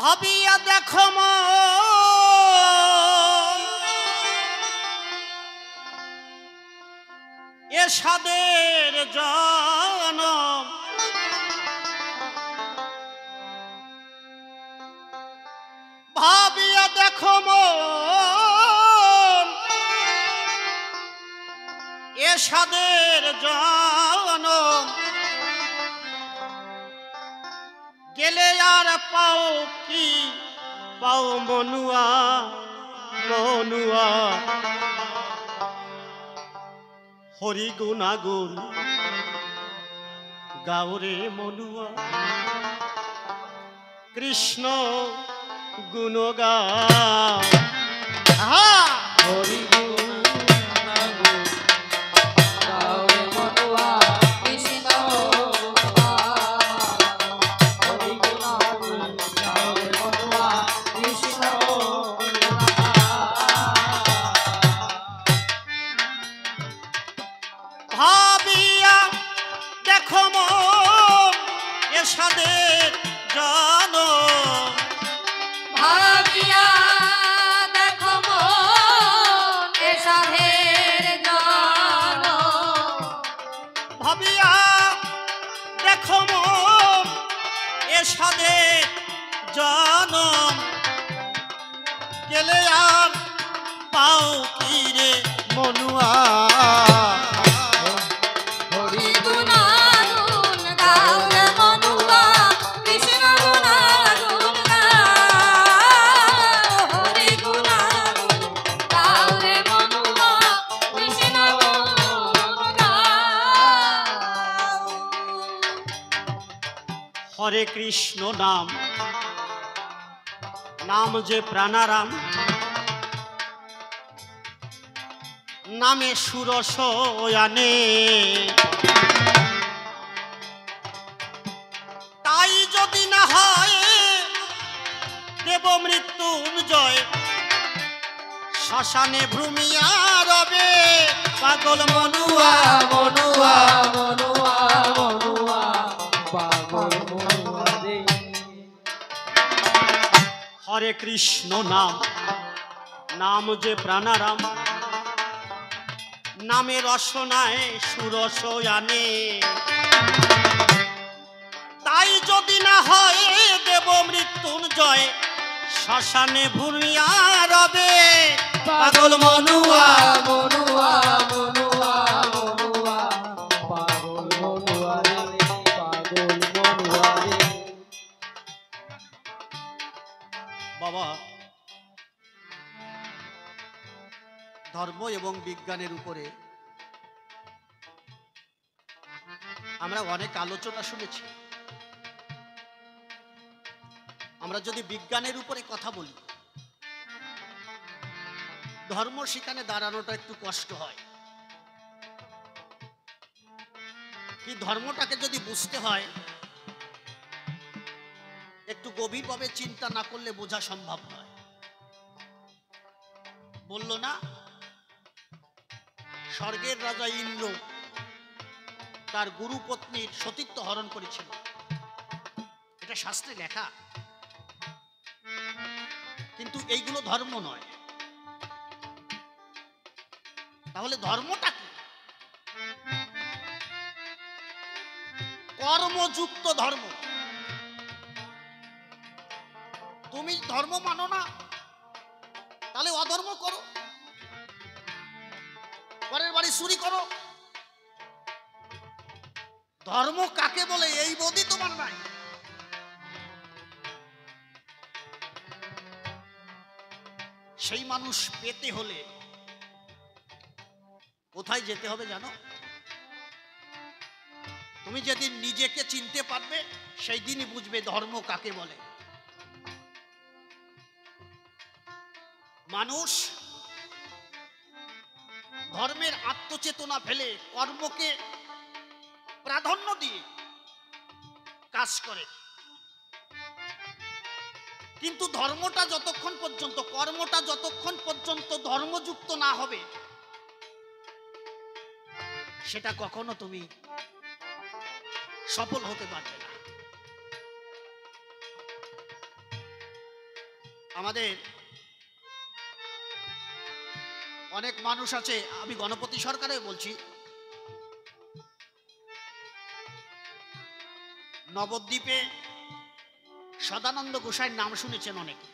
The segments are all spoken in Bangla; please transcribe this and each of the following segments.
ভাবিয়া দেখো এ সাদের জনম ভাবিয়া দেখো এ সাদের জনম গেলে আর পাও কি পাও মনুয়া মনুয়া হরি গুণাগুণ গাওরে মনুয়া কৃষ্ণ গুণগা হরি ভাবিয়া দেখো এ সাদের জনম ভাবিয়া দেখো এ সাধের জনম ভাবিয়া দেখো এ সাদের জনম গেলে আর পাও কি রে মনুয়া হরি গুণাগুণ গাও রে মনুয়া কৃষ্ণ গুণাগুণ গাও হরি গুণাগুণ গাও রে মনুয়া কৃষ্ণ গুণাগুণ গাও। হরে কৃষ্ণ নাম নাম যে প্রাণারাম নামে সুরস আনে তাই যদি না হয় দেব মৃত্যুঞ্জয় শ্মশানে ভ্রমিয়া রবে পাগল মনুয়া মনুয়া মনুয়া মনুয়া পাগল মনুয়া রে। হরে কৃষ্ণ নাম নাম যে প্রাণারাম নামে রসনায় সুরস আনে তাই যদি না হয় দেব মৃত্যুঞ্জয় শ্মশানে ভূমিয়া রবে পাগল মনুয়া মনুয়া মনুয়া মনুয়া পাগল মনুয়া রে পাগল মনুয়া রে। বাবা ধর্ম এবং বিজ্ঞানের উপরে আমরা অনেক আলোচনা শুনেছি। আমরা যদি বিজ্ঞানের উপরে কথা বলি ধর্ম সেখানে দাঁড়ানোটা একটু কষ্ট হয়। কি ধর্মটাকে যদি বুঝতে হয় একটু গভীরভাবে চিন্তা না করলে বোঝা সম্ভব নয়। বলল না স্বর্গের রাজা ইন্দ্র তার গুরু পত্নীর সতীত্ব হরণ করেছিল, এটা শাস্ত্রে লেখা। কিন্তু এইগুলো ধর্ম নয়। তাহলে ধর্মটা কি? কর্মযুক্ত ধর্ম। তুমি ধর্ম মানো না তাহলে অধর্ম করো, পরের বাড়ি চুরি করো। ধর্ম কাকে বলে এই বোধই তোমার নাই। সেই মানুষ পেতে হলে কোথায় যেতে হবে জানো? তুমি যেদিন নিজেকে চিনতে পারবে সেই দিনই বুঝবে ধর্ম কাকে বলে। মানুষ ধর্মের আত্মচেতনা ফেলে কর্মকে প্রাধান্য দিয়ে কাজ করে, কিন্তু ধর্মটা যতক্ষণ পর্যন্ত কর্মটা যতক্ষণ পর্যন্ত ধর্মযুক্ত না হবে সেটা কখনো তুমি সফল হতে পারবে না। আমাদের অনেক মানুষ আছে, আমি গণপতি সরকারে বলছি, নবদ্বীপে সদানন্দ গোসাইয়ের নাম শুনেছেন অনেকে।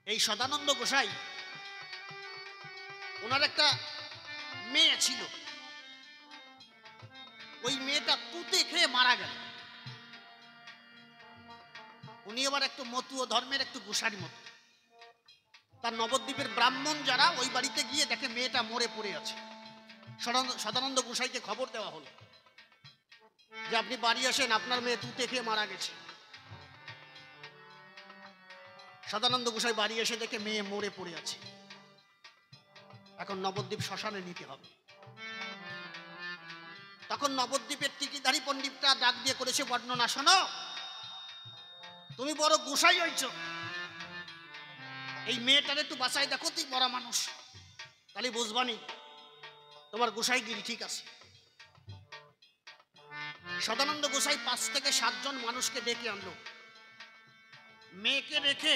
এই সদানন্দ গোসাই, ওনার একটা মেয়ে ছিল, ওই মেয়েটা তুতে খেয়ে মারা গেল। উনি আবার একটু মতুয় ধর্মের, একটু গোসাইর মতো। তার নবদ্বীপের ব্রাহ্মণ যারা, ওই বাড়িতে গিয়ে দেখে মেয়েটা মরে পড়ে আছে। সদানন্দ গোসাইকে খবর দেওয়া হলো যে আপনি বাড়ি আসেন, আপনার মেয়ে তুতে খেয়ে মারা গেছে। সদানন্দ গোসাই বাড়ি এসে দেখে মেয়ে মরে পড়ে আছে। এখন নবদ্বীপ শ্মশানে নিতে হবে। তখন নবদ্বীপের টিকিধারী পণ্ডিতটা ডাক দিয়ে করেছে বর্ণনা, শোনো, তুমি বড় গোসাই হইছ, এই মেয়েটারে একটু বাঁচাই দেখো, তুই বড় মানুষ, তাহলে বুঝবানি তোমার গোসাইগিরি ঠিক আছে। সদানন্দ গোসাই 5 থেকে 7 জন মানুষকে ডেকে আনলো। মেয়েকে রেখে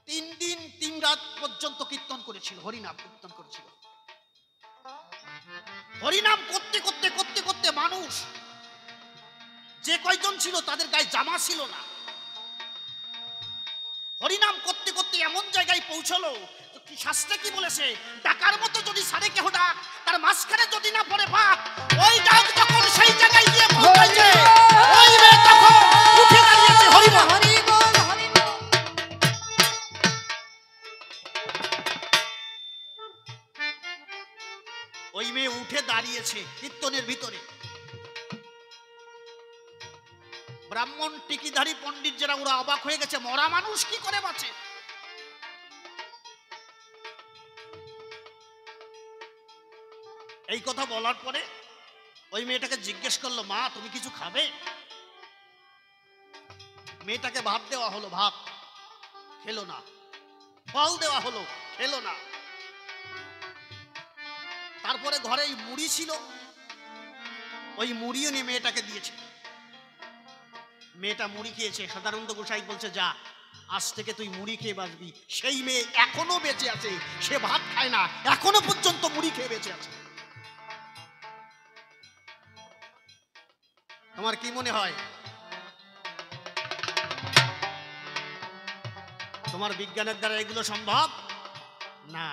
3 দিন 3 রাত পর্যন্ত কীর্তন করেছিল, হরিনাম কীর্তন করেছিল। হরিনাম করতে করতে করতে করতে মানুষ যে কয়জন ছিল তাদের গায়ে জামা ছিল না। হরিনাম করতে করতে এমন জায়গায় পৌঁছলো, শাস্ত্রে কি বলেছে, ডাকার মতো যদি সারে কেহ ডাক, তার মাঝখানে যদি না পড়ে পাক, ওই ডাক যখন সেই জায়গায় গিয়ে পৌঁছেছে, ওই মেয়ে তখন উঠে দাঁড়িয়েছে, হরি বল হরি বল হরি বল। ওই মেয়ে উঠে দাঁড়িয়েছে কীর্তনের ভিতরে। ব্রাহ্মণ টিকিধারী পণ্ডিত যারা, ওরা অবাক হয়ে গেছে, মরা মানুষ কি করে বাঁচে। এই কথা বলার পরে ওই মেয়েটাকে জিজ্ঞেস করলো, মা তুমি কিছু খাবে? মেয়েটাকে ভাত দেওয়া হলো, ভাত খেলো না। ফল দেওয়া হলো, খেলো না। তারপরে ঘরে মুড়ি ছিল, ওই মুড়িও নিয়ে মেয়েটাকে দিয়েছে। মেয়েটা মুড়ি খেয়েছে। সদানন্দ গোসাই বলছে, যা, আজ থেকে তুই মুড়ি খেয়ে বাঁচবি। সেই মেয়ে এখনো বেঁচে আছে, সে ভাত খায় না, এখনো পর্যন্ত মুড়ি খেয়ে বেঁচে আছে। তোমার কি মনে হয়, তোমার বিজ্ঞানের দ্বারা এগুলো সম্ভব না?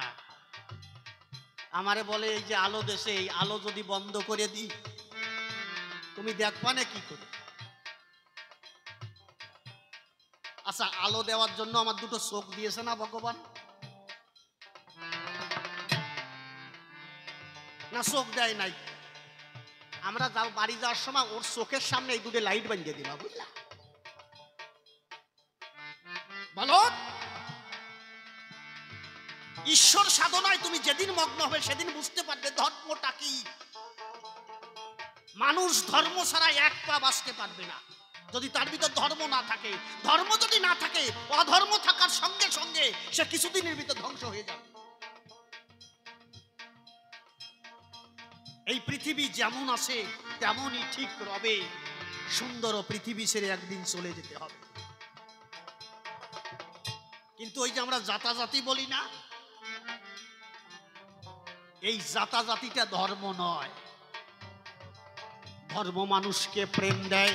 আমারে বলে, এই যে আলো দেশে, এই আলো যদি বন্ধ করে দিই, তুমি দেখবা না কি করে? আচ্ছা, আলো দেওয়ার জন্য আমার 2টো চোখ দিয়েছে না ভগবান? না চোখ দেয় নাই? আমরা বাড়ি যাওয়ার সময় ওর চোখের সামনে এই 2টে লাইট বানিয়ে দিলাম, বুঝলা? বলো, ঈশ্বর সাধনায় তুমি যেদিন মগ্ন হবে সেদিন বুঝতে পারবে ধর্মটা কি। মানুষ ধর্ম ছাড়া 1 পা বাঁচতে পারবে না, যদি তার ভিতর ধর্ম না থাকে। ধর্ম যদি না থাকে, অধর্ম থাকার সঙ্গে সঙ্গে সে কিছুদিনের ভিতর ধ্বংস হয়ে যাবে। এই পৃথিবী যেমন আছে তেমনই ঠিক রবে। সুন্দর পৃথিবী ছেড়ে একদিন চলে যেতে হবে। কিন্তু ওই যে আমরা জাতাজাতি বলি না, এই জাতাজাতিটা ধর্ম নয়। ধর্ম মানুষকে প্রেম দেয়,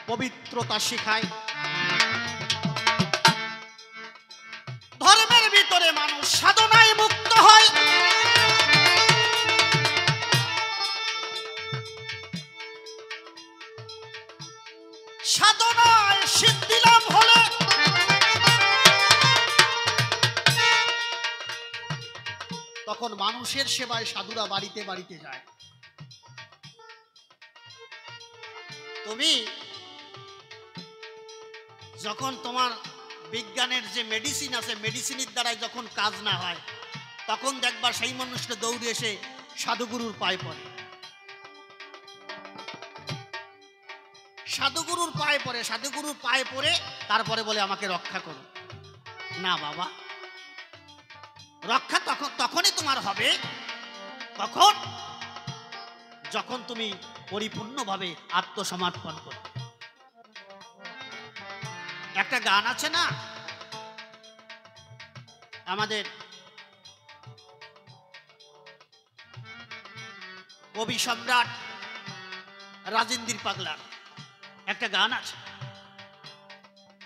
পবিত্রতা শেখায়। ধর্মের ভিতরে মানুষ সাধনায় মুক্ত হয়। সাধনায় সিদ্ধি লাভ হলে তখন মানুষের সেবায় সাধুরা বাড়িতে বাড়িতে যায়। তুমি যখন তোমার বিজ্ঞানের যে মেডিসিন আছে, মেডিসিনের দ্বারাই যখন কাজ না হয়, তখন দেখবা সেই মানুষটা দৌড়ে এসে সাধুগুরুর পায়ে পড়ে। সাধুগুরুর পায়ে পড়ে, সাধুগুরুর পায়ে পড়ে তারপরে বলে, আমাকে রক্ষা করো। না বাবা, রক্ষা তখনই তোমার হবে তখন যখন তুমি পরিপূর্ণভাবে আত্মসমর্পণ করবে। একটা গান আছে না আমাদের কবি সম্রাট রাজেন্দ্র পাগলার একটা গান আছে,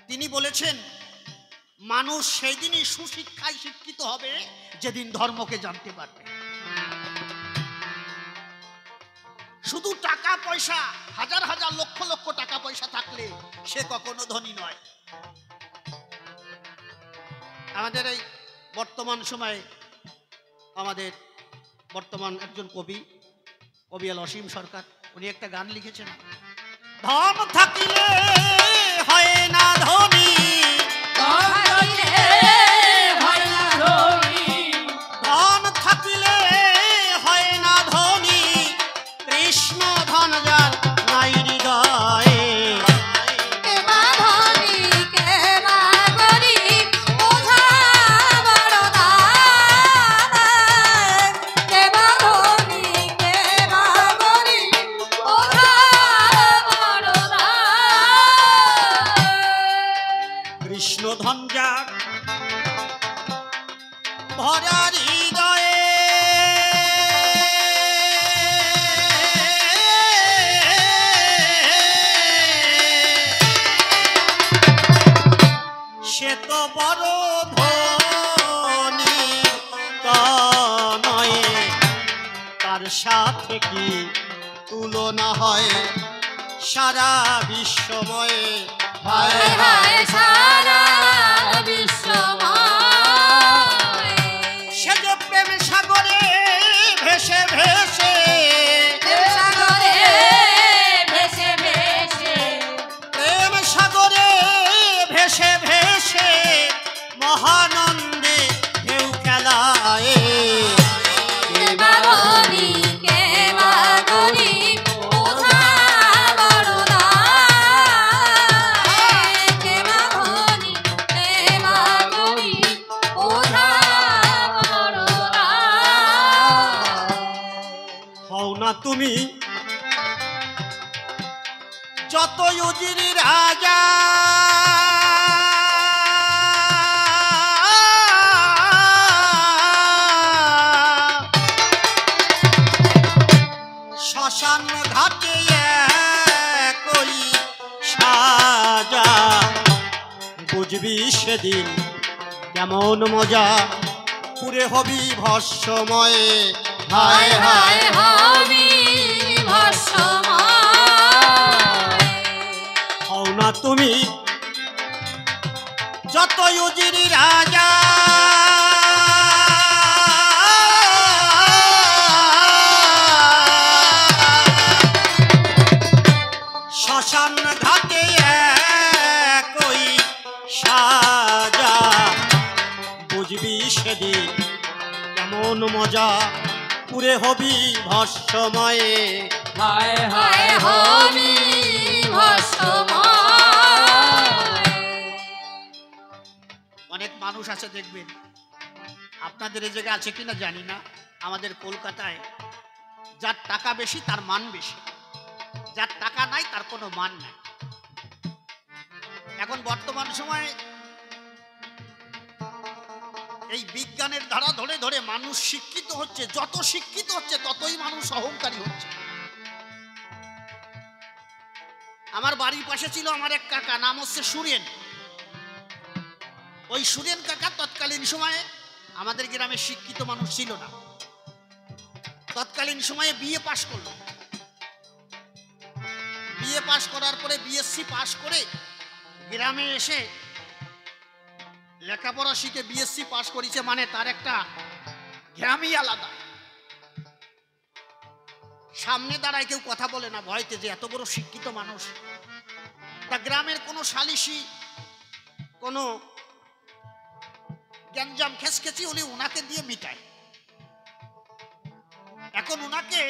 তিনি বলেছেন মানুষ সেই দিনই সুশিক্ষায় শিক্ষিত হবে যেদিন ধর্মকে জানতে পারবে। শুধু টাকা পয়সা, হাজার হাজার লক্ষ লক্ষ টাকা পয়সা থাকলে সে কখনো ধনী নয়। আমাদের এই বর্তমান সময়ে আমাদের বর্তমান একজন কবি কবিয়াল অসীম সরকার, উনি একটা গান লিখেছেন, ধন থাকিলে হয় না ধনী, ধন থাকিলে হয় না ধনী, কৃষ্ণ ধন যার নাই হৃদয়ে। কৃষ্ণ ধন যার ভরা হৃদয়ে, সে তো বড় ধনী নয়, তার সাথে কি তুলনা হয় সারা বিশ্বময়ে। হায় হায় সারা বিশ্বময় সে যে প্রেম সাগরে ভেসে ভেসে, সাগরে ভেসে ভেসে, প্রেম সাগরে ভেসে ভেসে মহানন্দে ঢেউ খেলায়। কে বা ধনী কে বা গরিব ওঝা বড়দায়, কে বা ধনী কে বা গরিব ওঝা বড়দায়। হও না তুমি যতই উজির রাজা, শ্মশান ঘাটে কই সাজা, বুঝবি সেদিন কেমন মজা, পুরে হবি ভস্মময়ে। হায় হায় হবি ভস্মময়। হও না তুমি যতই উজির রাজা, শ্মশান ঘাটে কই সাজা, বুঝবি সেদিন কেমন মজা, পুরে হবি ভস্মময়ে। হায় হায় হবি ভস্মময়। অনেক মানুষ আছে দেখবেন, আপনাদের এই জায়গায় আছে কিনা জানি না, আমাদের কলকাতায় যার টাকা বেশি তার মান বেশি, যার টাকা নাই তার কোনো মান নাই। এখন বর্তমান সময়ে এই বিজ্ঞানের ধারা ধরে ধরে মানুষ শিক্ষিত হচ্ছে, যত শিক্ষিত হচ্ছে ততই মানুষ অহংকারী হচ্ছে। আমার বাড়ির পাশে ছিল আমার এক কাকা, নাম হচ্ছে সুরেন। ওই সুরেন কাকা তৎকালীন সময়ে আমাদের গ্রামে শিক্ষিত মানুষ ছিল না, তৎকালীন সময়ে বিএ পাশ করলো। বিএ পাশ করার পরে বিএসসি পাশ করে গ্রামে এসে লেখাপড়া শিখে বিএসসি পাশ করেছে, মানে তার একটা গ্রামই আলাদা। সামনে দাঁড়ায় কেউ কথা বলে না ভয়তে, যে এত বড় শিক্ষিত মানুষ। তা গ্রামের কোনো সালিশি কোনো গ্যাঞ্জাম খেসখেচি হলে ওনাকে দিয়ে মিটায়। এখন ওনাকে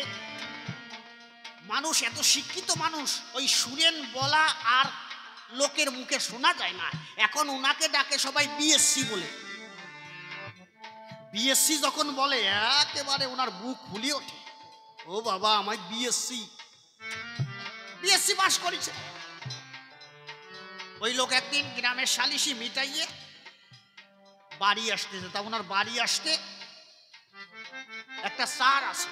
মানুষ, এত শিক্ষিত মানুষ, ওই সুরেন বলা আর লোকের মুখে শোনা যায় না। এখন ওনাকে ডাকে সবাই বিএসসি বলে। বিএসসি যখন বলে একেবারে ওনার বুক ফুলিয়ে ওঠে। ও বাবা আমার বিএসসি পাস করেছে। ওই লোক একদিন গ্রামের সালিশি মিটাইয়ে বাড়ি আসতেছে, তা ওনার বাড়ি আসতে একটা স্যার আছে,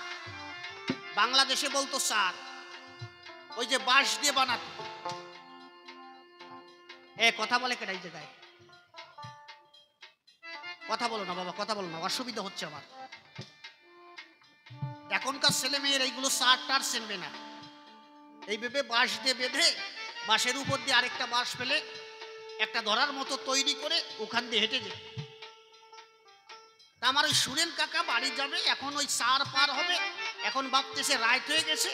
বাংলাদেশে বলতো স্যার, ওই যে বাঁশ দিয়ে বানাতো। কথা বলে কেন এই জায়গায়? কথা বলো না বাবা, কথা বলো না, অসুবিধা হচ্ছে আমার। এখনকার ছেলে মেয়ের এইগুলো সার টার চেনবে না। এই ভেবে বাঁশ দিয়ে বেঁধে বাঁশের উপর দিয়ে আরেকটা বাঁশ ফেলে একটা ধরার মতো তৈরি করে ওখান দিয়ে হেঁটে যেত। তা আমার ওই সুরেন কাকা বাড়ি যাবে, এখন ওই সার পার হবে, এখন ভাবতেছে রাইট হয়ে গেছে।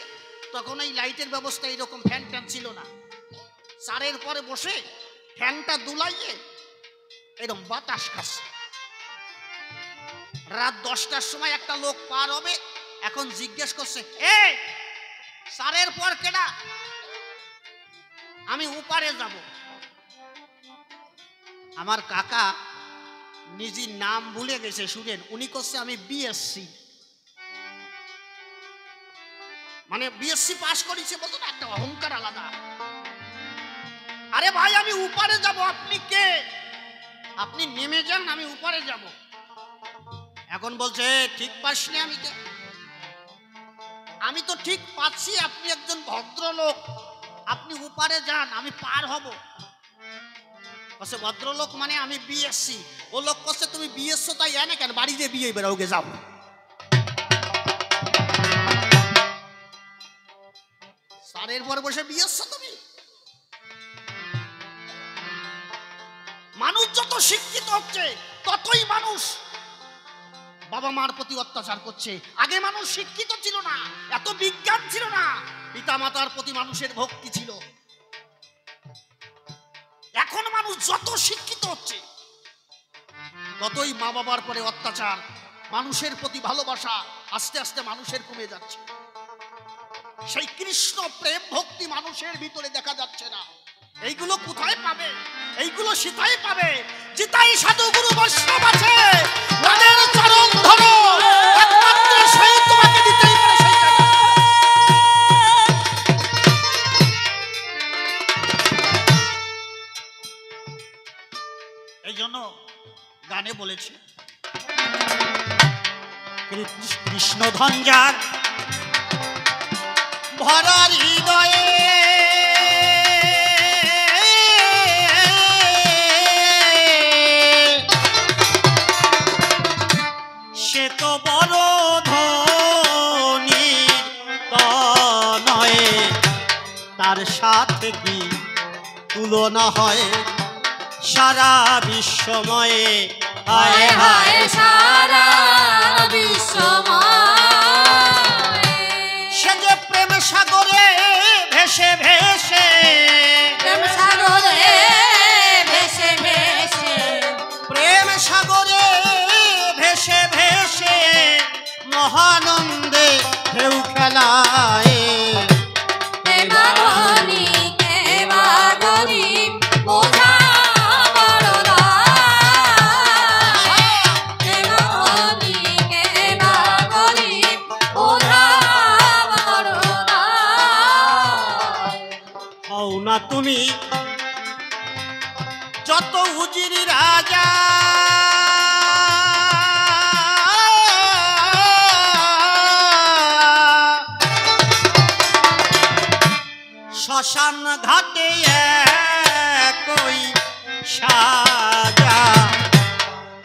তখন ওই লাইটের ব্যবস্থা এইরকম ফ্যান ট্যান ছিল না। সারের পরে বসে ফ্যানটা দুলাইয়ে এরকম বাতাস খাচ্ছে। রাত 10টার সময় একটা লোক পার হবে, এখন জিজ্ঞেস করছে, এ সারের পর কেডা? আমি উপারে যাব। আমার কাকা নিজের নাম ভুলে গেছে, শুনেন, উনি করছে আমি বিএসসি, মানে বিএসসি পাস করেছে, বলতো না একটা অহংকার আলাদা। আরে ভাই আমি উপারে যাব, আপনি কে? আপনি নেমে যান, আমি উপারে যাব। এখন বলছে ঠিক পাসনি, আমি কে? আমি তো ঠিক পাচ্ছি, আপনি একজন ভদ্রলোক, আপনি উপারে যান, আমি পার হব। বলছে ভদ্রলোক মানে আমি বিএসসি। ও লোক করছে তুমি বিএসসি, তাই এনে কেন বাড়ি দিয়ে বিয়ে বেরোগে, যাও। সারের পরে বসে বিএসসি তুমি? মানুষ যত শিক্ষিত হচ্ছে ততই মানুষ বাবা মার প্রতি অত্যাচার করছে। আগে মানুষ শিক্ষিত ছিল না, এত বিজ্ঞান ছিল না, পিতা মাতার প্রতি মানুষের ভক্তি ছিল। এখন মানুষ যত শিক্ষিত হচ্ছে ততই মা বাবার পরে অত্যাচার, মানুষের প্রতি ভালোবাসা আস্তে আস্তে মানুষের কমে যাচ্ছে। সেই কৃষ্ণ প্রেম ভক্তি মানুষের ভিতরে দেখা যাচ্ছে না। এইগুলো কোথায় পাবে? এইগুলো সেটাই পাবে যেটাই সাধুগুরু বৈষ্ণব আছে, তাদের চরণ ধরো, একমাত্র সেই তোমাকে দিতেই পারে সেই জায়গা। এই জন্য গানে বলেছে কৃষ্ণ ধঞ্জার ভরা হৃদয়ে সে তো বড় ধনী তনয়ে, তার সাথে কি তুলনা হয় সারা বিশ্বময়ে। হায় হায় সারা বিশ্বময়, সে যে প্রেম সাগরে ভেসে ভেসে, প্রেম সাগরে ভেসে ভেসে, প্রেম সাগরে ভেসে ভেসে মহানন্দে ঢেউ খেলায়। কে বা ধনী কে বা গরিব বোঝা বড় দায়, কে বা ধনী কে বা গরিব বোঝা বড় দায়। হও না তুমি যত উজির রাজা, শ্মশান ঘাটে একই সাজা,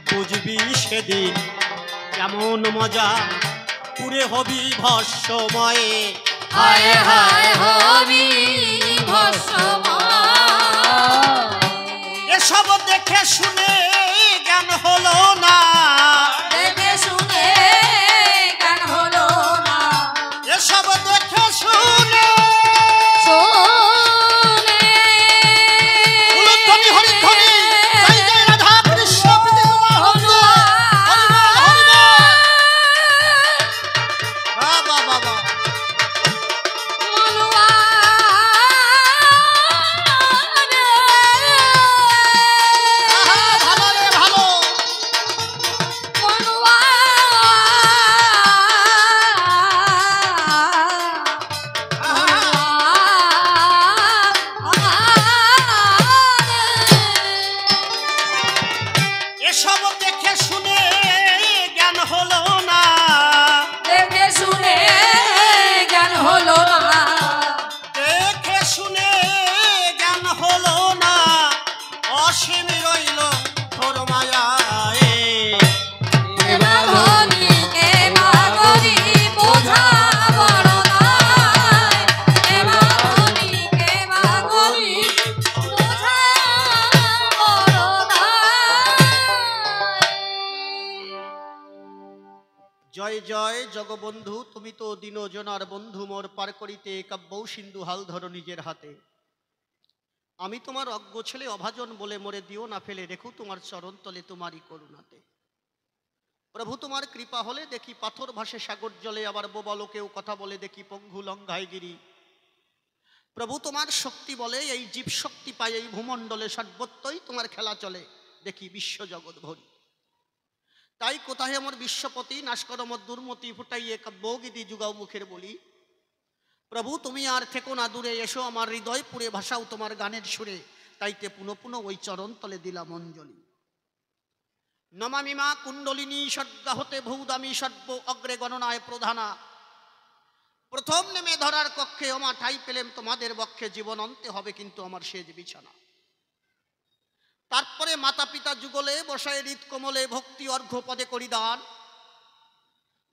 বুঝবি সেদিন কেমন মজা, পুরে হবি ভস্মময়ে। হায় হায় হবি ভস্মময়, এসব দেখে শুনে জ্ঞান হলো না, দেখে শুনে গান হলো না, এসব দেখে শুনে শুনে উলুধ্বনি হরিধ্বনি, জয় জয় রাধা কৃষ্ণ প্রীতি তোমার হরিবল, হরিবল, হরিবল। বাবা বাবা মনুয়া ভালো রে ভালো। জয় জগবন্ধু, তুমি তো দিন জনার বন্ধু, মোর পার করিতে কাব্যৌ সিন্ধু হাল ধরো নিজের হাতে। আমি তোমার অজ্ঞ ছেলে অভাজন বলে মোরে দিও না ফেলে, রেখো তোমার চরণ তলে তোমারই করুণাতে। প্রভু তোমার কৃপা হলে দেখি পাথর ভাসে সাগর জলে, আবার বোবালোকেও কথা বলে দেখি পঙ্গু লঙ্ঘায় গিরি। প্রভু তোমার শক্তি বলে এই জীব শক্তি পায় এই ভূমণ্ডলে, সর্বত্রই তোমার খেলা চলে দেখি বিশ্ব জগৎ ভরি। তাই কোথায় আমার বিশ্বপতি, নাশ করো মোর দুর্মতি, ফুটাইয়ে কাব্যগীতি যুগাও মুখের বলি। প্রভু তুমি আর থেকো না দূরে, এসো আমার হৃদয় পুরে ভাষাও তোমার গানের সুরে, তাইতে পুনঃ পুনঃ ওই চরণ তলে দিলাম অঞ্জলি। নমামি মা কুণ্ডলিনী সর্গা হতে ভূদামি সর্ব অগ্রে গণনায় প্রধানা। প্রথম নেমে ধরার কক্ষে ওমা ঠাই পেলেম তোমাদের বক্ষে, জীবন অন্তে হবে কিন্তু আমার সেজ বিছানা। তারপরে মাতা পিতা যুগলে বসায় হৃদ কোমলে, ভক্তি অর্ঘ্য পদে করি দান।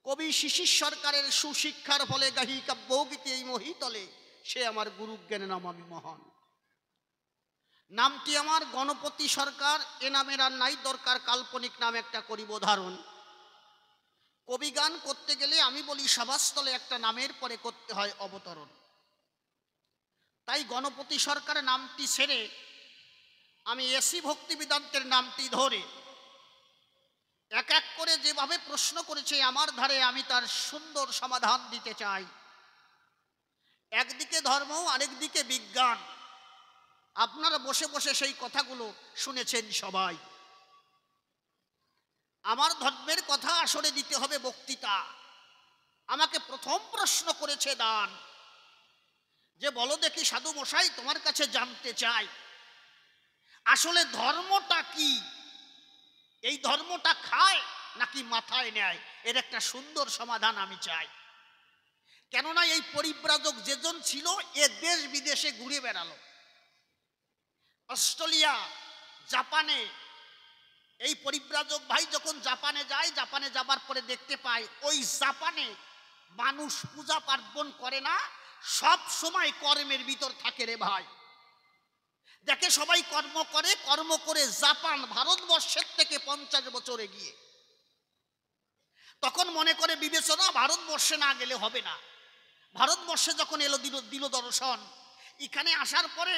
কবি শিশির সরকারের সুশিক্ষার ফলে গাহি কাব্যগীতি এই মহিতলে, সে আমার গুরু জ্ঞানে নমামি মহান। নামটি আমার গণপতি সরকার, এ নামের আর নাই দরকার, কাল্পনিক নাম একটা করিব ধারণ। কবি গান করতে গেলে আমি বলি সভাস্থলে একটা নামের পরে করতে হয় অবতরণ। তাই গণপতি সরকার নামটি ছেড়ে আমি এসি ভক্তি বেদান্তের নামটি ধরে এক এক করে যেভাবে প্রশ্ন করেছে আমার ধারে, আমি তার সুন্দর সমাধান দিতে চাই। একদিকে ধর্ম, আরেকদিকে বিজ্ঞান, আপনারা বসে বসে সেই কথাগুলো শুনেছেন সবাই। আমার ধর্মের কথা আসরে দিতে হবে বক্তৃতা। আমাকে প্রথম প্রশ্ন করেছে দান, যে বলো দেখি সাধু মশাই, তোমার কাছে জানতে চাই আসলে ধর্মটা কি, এই ধর্মটা খায় নাকি মাথায় নেয়, এর একটা সুন্দর সমাধান আমি চাই। কেননা এই পরিব্রাজক যেজন ছিল এ দেশ বিদেশে ঘুরে বেড়ালো, অস্ট্রেলিয়া, জাপানে। এই পরিব্রাজক ভাই যখন জাপানে যায়, জাপানে যাবার পরে দেখতে পায় ওই জাপানে মানুষ পূজা পার্বণ করে না, সব সময় কর্মের ভিতর থাকে রে ভাই। দেখে সবাই কর্ম করে, কর্ম করে জাপান ভারতবর্ষের থেকে 50 বছর এগিয়ে। তখন মনে করে বিবেচনা, ভারতবর্ষে না গেলে হবে না। ভারতবর্ষে যখন এলো দিল দর্শন, এখানে আসার পরে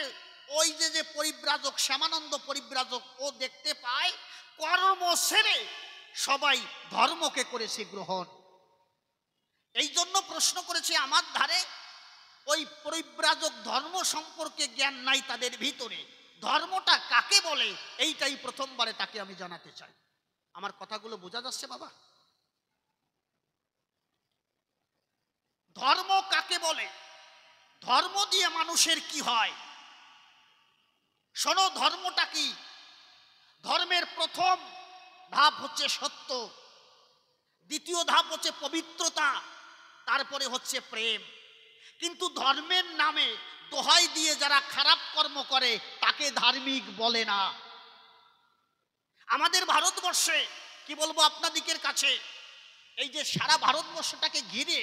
ওই যে পরিব্রাজক, শ্যামানন্দ পরিব্রাজক, ও দেখতে পায় কর্ম ছেড়ে সবাই ধর্মকে করেছে গ্রহণ। এই জন্য প্রশ্ন করেছে আমার ধারে, ওই পরিব্রাজক ধর্ম সম্পর্কে জ্ঞান নাই তাদের ভিতরে, ধর্মটা কাকে বলে এইটাই প্রথমবারে তাকে আমি জানাতে চাই। আমার কথাগুলো বোঝা যাচ্ছে বাবা? ধর্ম কাকে বলে, ধর্ম দিয়ে মানুষের কি হয় শোনো। ধর্মটা কি? ধর্মের প্রথম ধাপ হচ্ছে সত্য, দ্বিতীয় ধাপ হচ্ছে পবিত্রতা, তারপরে হচ্ছে প্রেম। কিন্তু ধর্মের নামে দোহাই দিয়ে যারা খারাপ কর্ম করে তাকে ধার্মিক বলে না। আমাদের ভারতবর্ষে কি বলবো আপনাদিকের কাছে, এই যে সারা ভারতবর্ষটাকে ঘিরে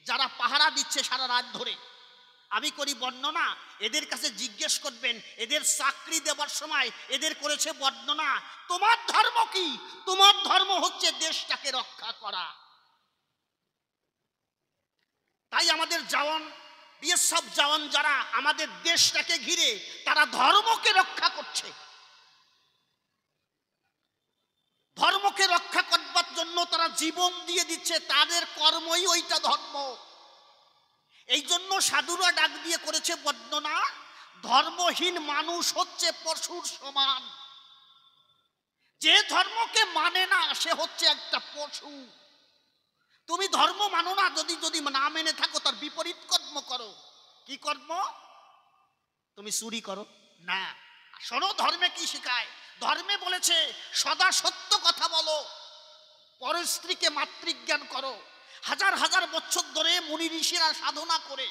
যারা পাহারা দিচ্ছে সারা রাত ধরে, আমি করি বর্ণনা, এদের কাছে জিজ্ঞেস করবেন, এদের চাকরি দেবার সময় এদের করেছে বর্ণনা, তোমার ধর্ম কি? তোমার ধর্ম হচ্ছে দেশটাকে রক্ষা করা। তাই আমাদের জওয়ান, বিএসএফ জওয়ান যারা আমাদের দেশটাকে ঘিরে, তারা ধর্মকে রক্ষা করছে। ধর্মকে রক্ষা করবার জন্য তারা জীবন দিয়ে দিচ্ছে, তাদের কর্মই ওইটা ধর্ম। এই জন্য সাধুরা ডাক দিয়ে করেছে বর্ণনা, ধর্মহীন মানুষ হচ্ছে পশুর সমান। যে ধর্মকে মানে না সে হচ্ছে একটা পশু। তুমি ধর্ম মানো না, যদি না মেনে থাকো তার বিপরীত কর্ম করো। কি কর্ম? তুমি চুরি করো না। শোনো ধর্মে কি শেখায়। ধর্মে বলেছে সদা সত্য কথা বলো, পরের স্ত্রীকে মাতৃজ্ঞান করো। হাজার হাজার বছর ধরে মুনি ঋষিরা সাধনা করে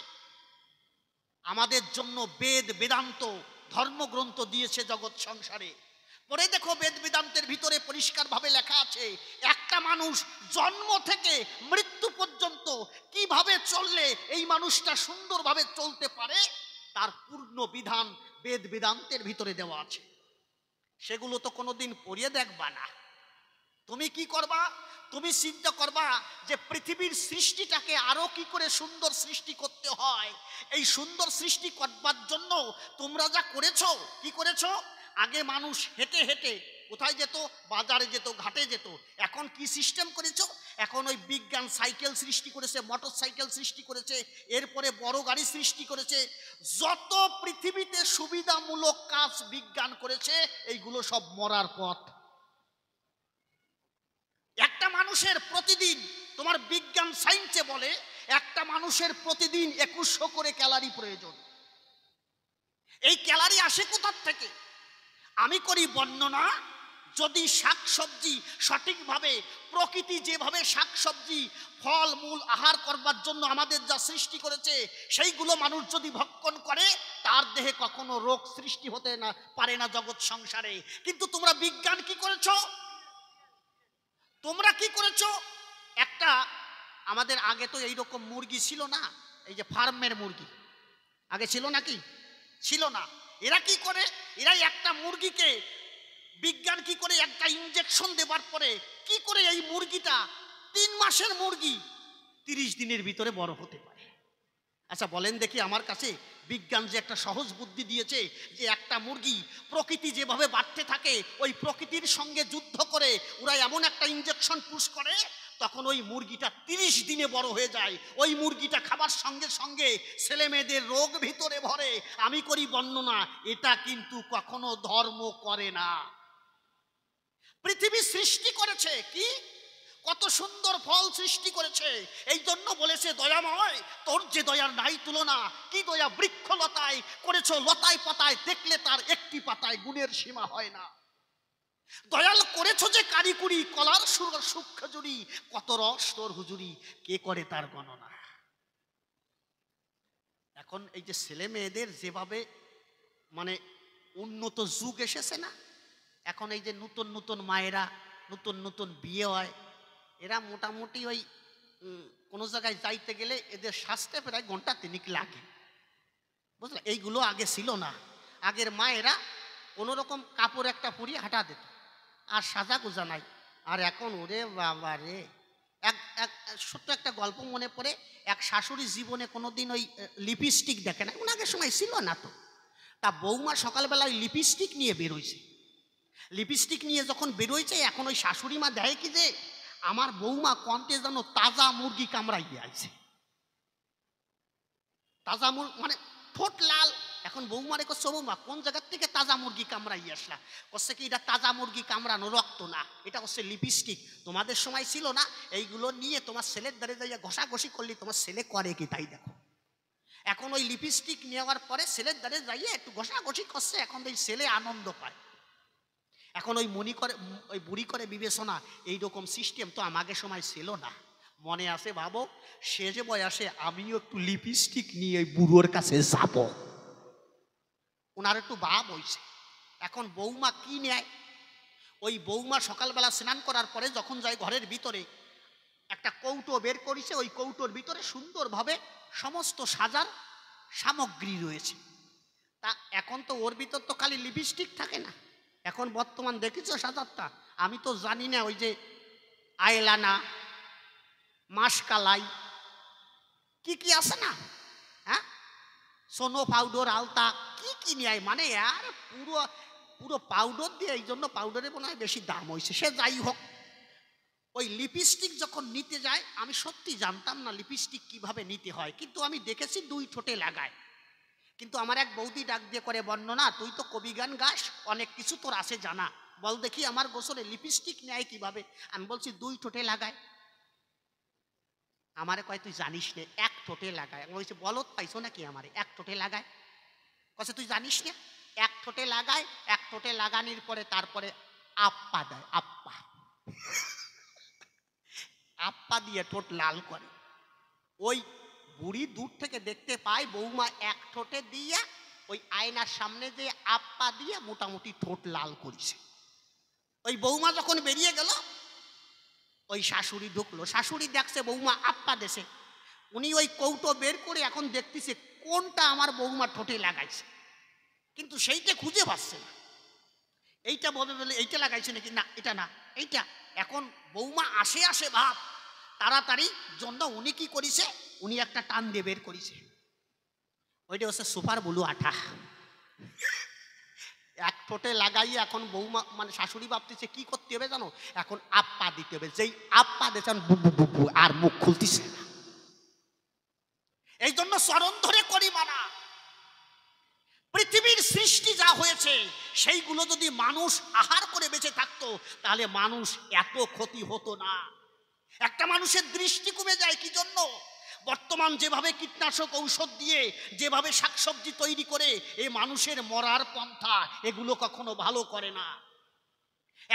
আমাদের জন্য বেদ বেদান্ত ধর্মগ্রন্থ দিয়েছে জগৎ সংসারে। পরে দেখো বেদ বেদান্তের ভিতরে পরিষ্কারভাবে লেখা আছে, একটা মানুষ জন্ম থেকে মৃত্যু পর্যন্ত কিভাবে চললে এই মানুষটা সুন্দরভাবে চলতে পারে তার পূর্ণ বিধান বেদ বেদান্তের ভিতরে দেওয়া আছে। সেগুলো তো কোনোদিন পড়িয়ে দেখবা না। তুমি কি করবা? তুমি চিন্তা করবা যে পৃথিবীর সৃষ্টিটাকে আরো কি করে সুন্দর সৃষ্টি করতে হয়। এই সুন্দর সৃষ্টি করবার জন্য তোমরা যা করেছো, কি করেছো? আগে মানুষ হেঁটে হেঁটে কোথায় যেত? বাজারে যেত, ঘাটে যেত। এখন কি সিস্টেম করেছো? এখন ওই বিজ্ঞান সাইকেল সৃষ্টি করেছে, মোটর সাইকেল সৃষ্টি করেছে, এরপরে বড় গাড়ি সৃষ্টি করেছে। যত পৃথিবীতে সুবিধামূলক কাজ বিজ্ঞান করেছে, এইগুলো সব মরার পথ। একটা মানুষের প্রতিদিন, তোমার বিজ্ঞান সায়েন্সে বলে একটা মানুষের প্রতিদিন 2100 করে ক্যালোরি প্রয়োজন। এই ক্যালোরি আসে কোথার থেকে? আমি করি বর্ণনা, যদি শাকসবজি সঠিকভাবে, প্রকৃতি যেভাবে শাকসবজি ফল মূল আহার করবার জন্য আমাদের যা সৃষ্টি করেছে, সেইগুলো মানুষ যদি ভক্ষণ করে, তার দেহে কখনো রোগ সৃষ্টি হতে না পারে না জগৎ সংসারে। কিন্তু তোমরা বিজ্ঞান কি করেছো? তোমরা কি করেছো? একটা, আমাদের আগে তো এইরকম মুরগি ছিল না, এই যে ফার্মের মুরগি আগে ছিল নাকি? ছিল না। এরা কি করে? এরা একটা মুরগিকে বিজ্ঞান কি করে একটা ইনজেকশন দেবার পরে কি করে এই মুরগিটা 3 মাসের মুরগি 30 দিনের ভিতরে বড় হতে পারে। আচ্ছা বলেন দেখি, আমার কাছে বিজ্ঞান যে একটা সহজ বুদ্ধি দিয়েছে যে একটা মুরগি প্রকৃতি যেভাবে বাড়তে থাকে, ওই প্রকৃতির সঙ্গে যুদ্ধ করে ওরা এমন একটা ইনজেকশন পুশ করে, তখন ওই মুরগিটা 30 দিনে বড় হয়ে যায়। ওই মুরগিটা খাবার সঙ্গে সঙ্গে ছেলে মেয়েদের রোগ ভিতরে ভরে। আমি করি বর্ণনা, এটা কিন্তু কখনো ধর্ম করে না। পৃথিবী সৃষ্টি করেছে কি? কত সুন্দর ফল সৃষ্টি করেছে। এই জন্য বলেছে দয়াময়, তোর যে দয়ার নাই তুলনা। কি দয়া বৃক্ষলতায় করেছো, লতায় পাতায় দেখলে তার একটি পাতায় গুণের সীমা হয় না। দয়াল করেছো যে কারিকুরি, কলার সূক্ষ্ম জুড়ি, কত রস তোর হুজুরি, কে করে তার গণনা। এখন এই যে ছেলে মেয়েদের যেভাবে মানে উন্নত যুগ এসেছে না, এখন এই যে নতুন নতুন মায়েরা নতুন নতুন বিয়ে হয়, এরা মোটামুটি ওই কোনো জায়গায় যাইতে গেলে এদের সাজতে প্রায় ঘন্টা 3 লাগে, বুঝলে? এইগুলো আগে ছিল না। আগের মায়েরা কোনো রকম কাপড় একটা পরিয়ে হাঁটা দিত, আর সাজা গুজা নাই। আর এখন ওরে বাবা রে, এক ছোট্ট একটা গল্প মনে পড়ে। এক শাশুড়ি জীবনে কোনোদিন ওই লিপস্টিক দেখে না, ওনাদের সময় ছিল না তো। তা বৌমা সকালবেলায় লিপস্টিক নিয়ে বেরোইছে। লিপস্টিক নিয়ে যখন বেরোইছে, এখন ওই শাশুড়ি মা দেখে কি যে আমার বৌমা কন্তে যেন তাজা মুরগি কামড়াইয়ে আছে। তাজা মানে ঠোঁট লাল। এখন বৌমারে করছে, বৌমা কোন জায়গার থেকে তাজা মুরগি কামড়াইয়ে আসলা? করছে কি, এটা তাজা মুরগি কামড়ানো, রক্ত না, এটা হচ্ছে লিপস্টিক। তোমাদের সময় ছিল না। এইগুলো নিয়ে তোমার ছেলের দ্বারে যাইয়া ঘষাঘষি করলি, তোমার ছেলে করে কি তাই দেখো। এখন ওই লিপস্টিক নেওয়ার পরে ছেলের দ্বারে যাইয়ে একটু ঘষাঘষি করছে, এখন ওই ছেলে আনন্দ পায়। এখন ওই মনি করে, ওই বুড়ি করে বিবেচনা, এইরকম সিস্টেম তো আমাদের সময় ছিল না। মনে আছে ভাবো, সে যে বয়সে আমিও একটু লিপস্টিক নিয়ে ওই বুড়োর কাছে যাব, ওনার একটু ভাব হইছে। এখন বৌমা কি নেয়? ওই বৌমা সকালবেলা স্নান করার পরে যখন যায় ঘরের ভিতরে, একটা কৌটো বের করেছে। ওই কৌটোর ভিতরে সুন্দরভাবে সমস্ত সাজার সামগ্রী রয়েছে। তা এখন তো ওর ভিতর তো খালি লিপস্টিক থাকে না, এখন বর্তমান দেখেছো সাজারটা? আমি তো জানি না, ওই যে আইলানা, মাসকালাই, কি কি আছে না, হ্যাঁ, সোনো পাউডার, আলতা, কি কি নেয় মানে আর পুরো পুরো পাউডার দিয়ে। এই জন্য পাউডারে মনে হয় বেশি দাম হয়েছে। সে যাই হোক, ওই লিপস্টিক যখন নিতে যায়, আমি সত্যি জানতাম না লিপস্টিক কিভাবে নিতে হয়, কিন্তু আমি দেখেছি 2 ঠোঁটে লাগায়। কিন্তু আমার এক বৌদি ডাক দিয়ে করে বর্ণনা, তুই তো কবি গান গাস, অনেক কিছু তোর আছে জানা, বল দেখি আমার গোসলে লিপস্টিক নেয় কিভাবে? আমি বলছি 2 ঠোঁটে লাগায়। আমারে কয় তুই জানিস নে, 1 ঠোঁটে লাগায়। আমি বলছি বলত পাইছো নাকি আমারে? 1 ঠোঁটে লাগায়। কছে তুই জানিস না, 1 ঠোঁটে লাগায়। 1 ঠোঁটে লাগানোর পরে তারপরে আপ্পা দেয়, আপ্পা আপ্পা দিয়ে ঠোঁট লাল করে। ওই বুড়ি দূর থেকে দেখতে পায় বৌমা 1 ঠোঁটে দিয়ে ওই আয়নার সামনে যে আপ্পা দিয়ে মোটামুটি ঠোঁট লাল করেছে। ওই বৌমা যখন বেরিয়ে গেল, ওই শাশুড়ি ঢুকলো। শাশুড়ি দেখছে বৌমা আপ্পা দেশে। উনি ওই কৌটো বের করে এখন দেখতেছে কোনটা আমার বৌমা ঠোঁটে লাগাইছে, কিন্তু সেইটা খুঁজে পাচ্ছে না। এইটা বলে বলে এইটা লাগাইছে নাকি, না এটা না, এইটা এখন বৌমা আসে আসে ভাব তাড়াতাড়ি জন্য উনি কি করিছে, উনি একটা টান দিয়ে বের করিছে, ওইটা হচ্ছে সুপার ব্লু আঠা। এক ঠোঁটে লাগাই এখন বৌমা মানে শাশুড়ি ভাবতেছে কি করতে হবে জানো, এখন আপ্পা দিতে হবে, যেই আপ্পা দিয়েছেন বু আর মুখ খুলতেছে না। এই জন্য চরণ ধরে করি মানা। পৃথিবীর সৃষ্টি যা হয়েছে সেইগুলো যদি মানুষ আহার করে বেঁচে থাকতো তাহলে মানুষ এত ক্ষতি হতো না। একটা মানুষের দৃষ্টি কমে যায় কি জন্য, বর্তমান যেভাবে কীটনাশক ঔষধ দিয়ে যেভাবে শাকসবজি তৈরি করে এই মানুষের মরার পন্থা, এগুলো কখনো ভালো করে না।